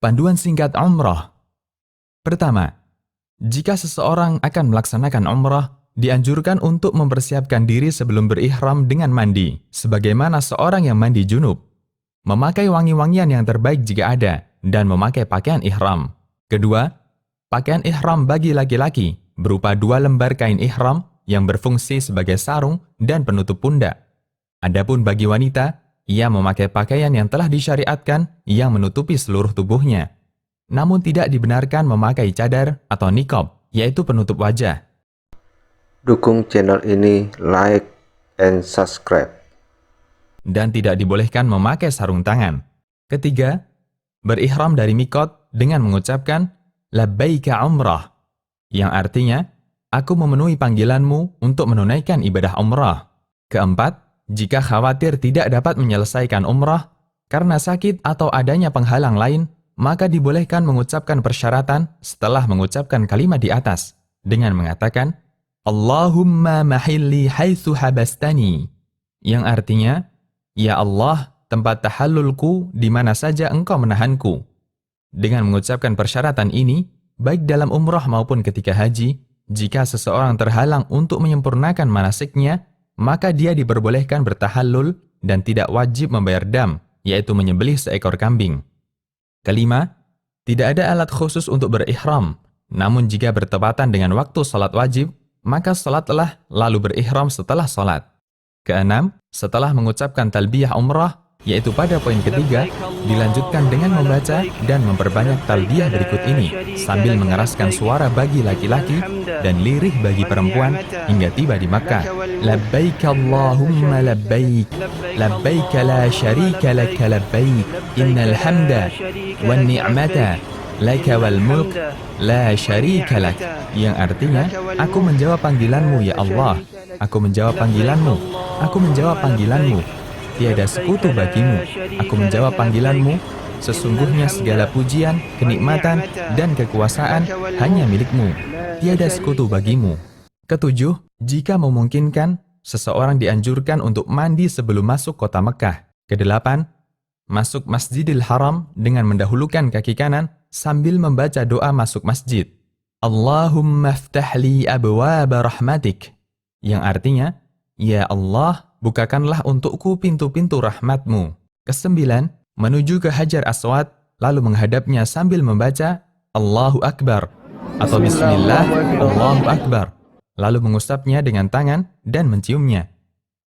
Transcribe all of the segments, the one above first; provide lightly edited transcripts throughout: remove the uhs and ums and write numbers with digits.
Panduan singkat umrah. Pertama, jika seseorang akan melaksanakan umrah, dianjurkan untuk mempersiapkan diri sebelum berihram dengan mandi, sebagaimana seorang yang mandi junub. Memakai wangi-wangian yang terbaik jika ada, dan memakai pakaian ihram. Kedua, pakaian ihram bagi laki-laki berupa 2 lembar kain ihram yang berfungsi sebagai sarung dan penutup pundak. Adapun bagi wanita, ia memakai pakaian yang telah disyariatkan yang menutupi seluruh tubuhnya. Namun tidak dibenarkan memakai cadar atau niqab, yaitu penutup wajah. Dukung channel ini, like and subscribe. Dan tidak dibolehkan memakai sarung tangan. Ketiga, berihram dari miqat dengan mengucapkan labbaika umrah, yang artinya, aku memenuhi panggilanmu untuk menunaikan ibadah umrah. Keempat, jika khawatir tidak dapat menyelesaikan umrah karena sakit atau adanya penghalang lain, maka dibolehkan mengucapkan persyaratan setelah mengucapkan kalimat di atas dengan mengatakan Allahumma mahilli haitsu habastani, yang artinya, ya Allah, tempat tahallulku di mana saja engkau menahanku. Dengan mengucapkan persyaratan ini, baik dalam umrah maupun ketika haji, jika seseorang terhalang untuk menyempurnakan manasiknya, maka dia diperbolehkan bertahallul dan tidak wajib membayar dam, yaitu menyembelih seekor kambing. Kelima, tidak ada alat khusus untuk berihram, namun jika bertepatan dengan waktu salat wajib, maka salatlah lalu berihram setelah salat. Keenam, setelah mengucapkan talbiyah umrah, yaitu pada poin ketiga, dilanjutkan dengan membaca dan memperbanyak talbiyah berikut ini, sambil mengeraskan suara bagi laki-laki dan lirih bagi perempuan hingga tiba di Makkah. Labbaik Allahumma labbaik, labbaik la syarika laka labbaik, innal hamda wan ni'mata laka wal mulk la syarika lak, yang artinya, aku menjawab panggilanmu ya Allah, aku menjawab panggilanmu, aku menjawab panggilanmu, tiada sekutu bagimu, aku menjawab panggilanmu, sesungguhnya segala pujian, kenikmatan, dan kekuasaan hanya milikmu, tiada sekutu bagimu. Ketujuh, jika memungkinkan, seseorang dianjurkan untuk mandi sebelum masuk kota Mekah. Kedelapan, masuk Masjidil Haram dengan mendahulukan kaki kanan sambil membaca doa masuk masjid. Allahumma ftahli abwaba rahmatik, yang artinya, ya Allah, bukakanlah untukku pintu-pintu rahmatmu. Kesembilan, menuju ke Hajar Aswad, lalu menghadapnya sambil membaca Allahu Akbar atau Bismillah, Allahu Akbar, lalu mengusapnya dengan tangan dan menciumnya.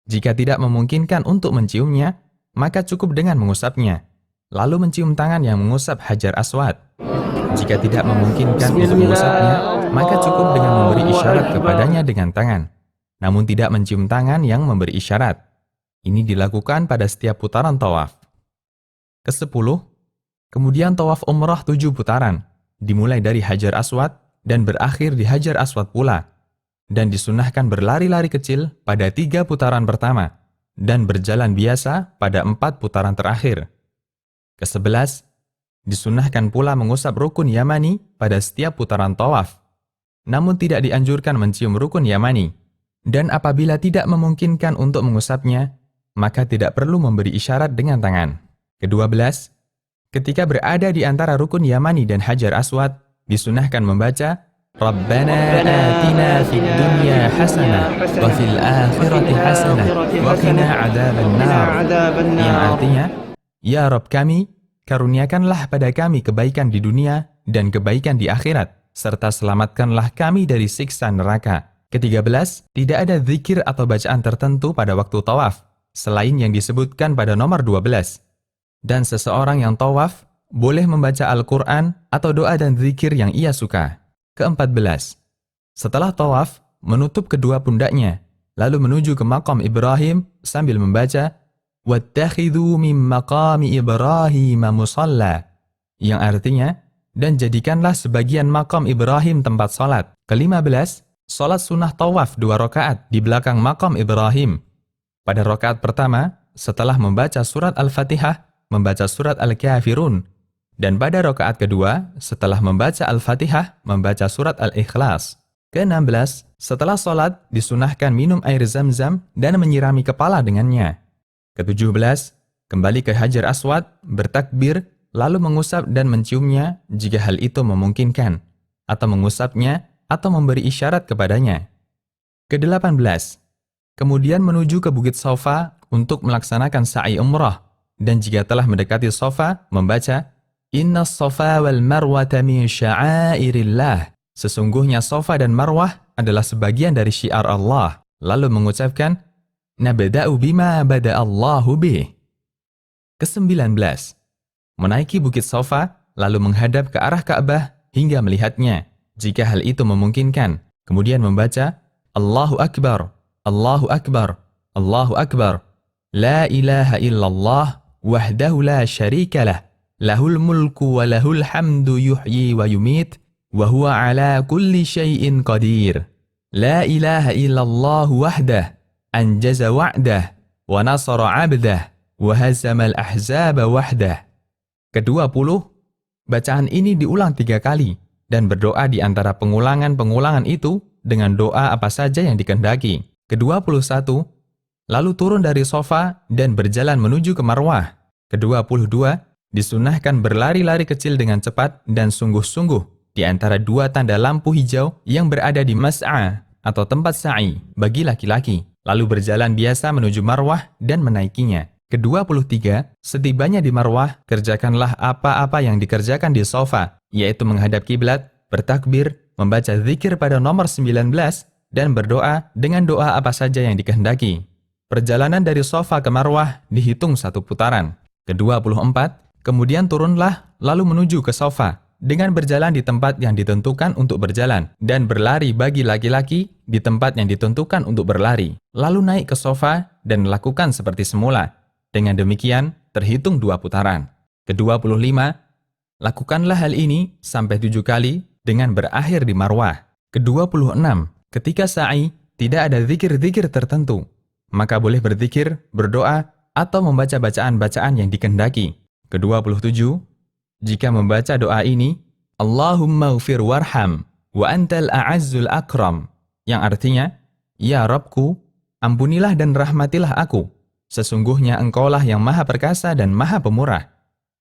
Jika tidak memungkinkan untuk menciumnya, maka cukup dengan mengusapnya, lalu mencium tangan yang mengusap Hajar Aswad. Jika tidak memungkinkan untuk mengusapnya, maka cukup dengan memberi isyarat kepadanya dengan tangan, namun tidak mencium tangan yang memberi isyarat. Ini dilakukan pada setiap putaran tawaf. Kesepuluh, kemudian tawaf umrah 7 putaran, dimulai dari Hajar Aswad dan berakhir di Hajar Aswad pula, dan disunahkan berlari-lari kecil pada 3 putaran pertama, dan berjalan biasa pada 4 putaran terakhir. Ke-11, disunahkan pula mengusap rukun Yamani pada setiap putaran tawaf, namun tidak dianjurkan mencium rukun Yamani. Dan apabila tidak memungkinkan untuk mengusapnya, maka tidak perlu memberi isyarat dengan tangan. Ke-12, ketika berada di antara rukun Yamani dan Hajar Aswad, disunahkan membaca Rabbana atina fid dunya hasanah wa fil akhirati hasanah wa qina adzabannar, yang artinya, ya Rabb kami, karuniakanlah pada kami kebaikan di dunia dan kebaikan di akhirat, serta selamatkanlah kami dari siksa neraka. Ke-13, tidak ada zikir atau bacaan tertentu pada waktu tawaf, selain yang disebutkan pada nomor 12. Dan seseorang yang tawaf boleh membaca Al-Quran atau doa dan zikir yang ia suka. Ke-14, setelah tawaf, menutup kedua pundaknya, lalu menuju ke makam Ibrahim sambil membaca وَاتَّخِذُوا مِن مَقَامِ إِبْرَاهِيمَ مُصَلَّى, yang artinya, dan jadikanlah sebagian makam Ibrahim tempat salat. Ke-15, salat sunnah tawaf 2 rakaat di belakang makam Ibrahim. Pada rakaat pertama, setelah membaca surat Al-Fatihah, membaca surat Al-Kafirun. Dan pada rakaat kedua, setelah membaca Al-Fatihah, membaca surat Al-Ikhlas. Ke-16, setelah salat, disunahkan minum air zam-zam dan menyirami kepala dengannya. Ke-17, kembali ke Hajar Aswad, bertakbir, lalu mengusap dan menciumnya jika hal itu memungkinkan, atau mengusapnya atau memberi isyarat kepadanya. Ke-18. Kemudian menuju ke Bukit Safa untuk melaksanakan sa'i umrah, dan jika telah mendekati Safa, membaca Inna Safa wal Marwata min sya'airillah. Sesungguhnya Safa dan Marwah adalah sebagian dari syiar Allah. Lalu mengucapkan Nabda'u bima bada'allahu bih. Ke-19. Menaiki Bukit Safa, lalu menghadap ke arah Ka'bah hingga melihatnya, jika hal itu memungkinkan. Kemudian membaca Allahu Akbar, Allahu Akbar, Allahu Akbar. La ilaha illallah wahdahu la syarika lah. Lahul mulku wa lahul hamdu yuhyi wa yumit. Wa huwa ala kulli syai'in qadir. La ilaha illallah wahdah. Anjaza wa'dah. Wa nasara abdah. Wa hazamal ahzaba wahdah. Ke-20. Bacaan ini diulang 3 kali dan berdoa di antara pengulangan-pengulangan itu dengan doa apa saja yang dikehendaki. Ke-21. Lalu turun dari Safa dan berjalan menuju ke Marwah. Ke-22. Disunahkan berlari-lari kecil dengan cepat dan sungguh-sungguh di antara 2 tanda lampu hijau yang berada di Mas'a atau tempat sa'i bagi laki-laki. Lalu berjalan biasa menuju Marwah dan menaikinya. Ke-23. Setibanya di Marwah, kerjakanlah apa-apa yang dikerjakan di Safa, yaitu menghadap kiblat, bertakbir, membaca zikir pada nomor 19, dan berdoa dengan doa apa saja yang dikehendaki. Perjalanan dari Safa ke Marwah dihitung 1 putaran. Ke-24. Kemudian turunlah lalu menuju ke Safa dengan berjalan di tempat yang ditentukan untuk berjalan dan berlari bagi laki-laki di tempat yang ditentukan untuk berlari. Lalu naik ke Safa dan lakukan seperti semula. Dengan demikian, terhitung 2 putaran. Ke-25. Lakukanlah hal ini sampai 7 kali dengan berakhir di Marwah. Ke-26. Ketika sa'i, tidak ada zikir-zikir tertentu. Maka boleh berzikir, berdoa, atau membaca bacaan-bacaan yang dikehendaki. Ke-27. Jika membaca doa ini, Allahumma ghfir warham, wa antal a'azzul akram, yang artinya, Ya Rabbku, ampunilah dan rahmatilah aku. Sesungguhnya engkaulah yang maha perkasa dan maha pemurah.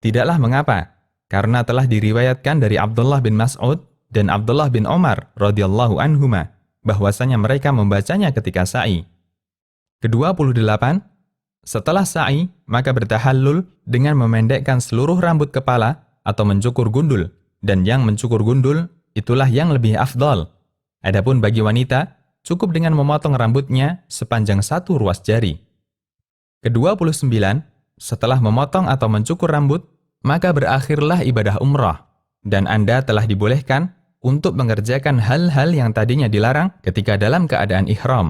Tidaklah mengapa, karena telah diriwayatkan dari Abdullah bin Mas'ud dan Abdullah bin Omar radhiyallahu anhuma, bahwasanya mereka membacanya ketika sa'i. Ke-28. Setelah sa'i, maka bertahallul dengan memendekkan seluruh rambut kepala atau mencukur gundul, dan yang mencukur gundul itulah yang lebih afdal. Adapun bagi wanita, cukup dengan memotong rambutnya sepanjang 1 ruas jari. Ke-29. Setelah memotong atau mencukur rambut, maka berakhirlah ibadah umrah, dan Anda telah dibolehkan untuk mengerjakan hal-hal yang tadinya dilarang ketika dalam keadaan ihram.